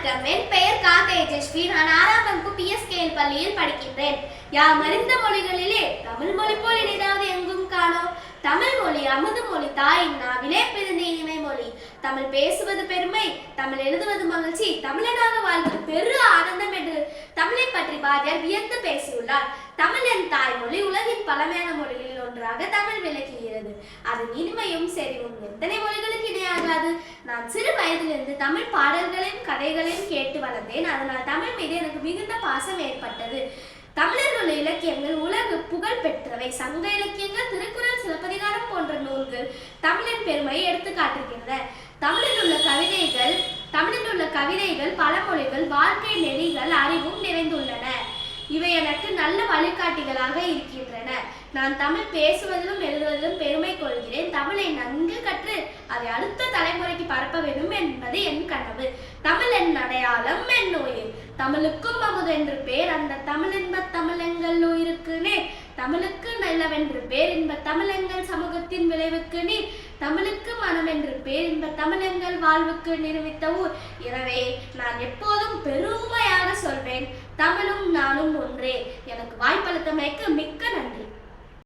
வணக்கம். என் பெயர் கா தேஜஸ்வி. நான் 6ஆம் வகுப்பு PSKL பள்ளியில் படிக்கின்றேன். யாம் அறிந்த மொழிகளிலே தமிழ் மொழி போல் இனிதாவது எங்கும் காணோம். தமிழ் மொழி அமுது மொழி, தாயின் நாவிலே பிறந்த இனிமை மொழி. தமிழ் பேசுவது பெருமை, தமிழ் எழுதுவது மகிழ்ச்சி, தமிழனாக வாழ்வது பெரு ஆனந்தம் என்று தமிழை பற்றி பாரதியார் வியந்து பேசியுள்ளார். தமிழ் என் தாய்மொழி உலகின் பழமையான மொழிகளில் ஒன்றாக தமிழ் விளக்குகிறது. அதன் இனிமையும் செறிவும் எத்தனை மொழிகளுக்கு இணையாகாது. நான் சிறு வயதிலிருந்து தமிழ் பாடல்களையும் கதைகளையும் கேட்டு வளர்ந்தேன். அதனால் தமிழ் மீது எனக்கு மிகுந்த பாசம் ஏற்பட்டது. தமிழர்கள் இலக்கியங்கள் உலக புகழ் பெற்றவை. சங்க இலக்கியங்கள், திருக்குறள், சிலப்பதிகாரம் போன்ற நூல்கள் தமிழின் பெருமையை எடுத்து காட்டுகின்றன. தமிழில் உள்ள கவிதைகள் பழமொழிகள், வாழ்க்கை நெறிகள், அறிவும் நிறைந்துள்ளன. இவை எனக்கு நல்ல வழிகாட்டிகளாக இருக்கின்றன. நான் தமிழ் பேசுவதிலும் எழுதுவதிலும் பெருமை கொள்கிறேன். தமிழை நன்கு கற்று அதை அடுத்த தலைமுறைக்கு பரப்ப வேண்டும் என்பது என் கனவு. தமிழ் என் அடையாளம், என் உயிர். தமிழுக்கும் அமுது என்று பேர், அந்த தமிழ் என்ப தமிழெங்கள் உயிருக்கு நேர். தமிழுக்கு நிலவென்று பேர், இன்ப தமிழெங்கள் சமூகத்தின் விளைவுக்கு நீர். தமிழுக்கு மனம் என்று பேர், இன்ப தமிழெங்கள் வாழ்வுக்கு நிரூபித்த ஊர். எனவே நான் எப்போதும் பெருமையாக சொல்வேன், தமிழும் நானும் ஒன்றே. எனக்கு வாய்ப்பளித்தமைக்கு மிக்க நன்றி.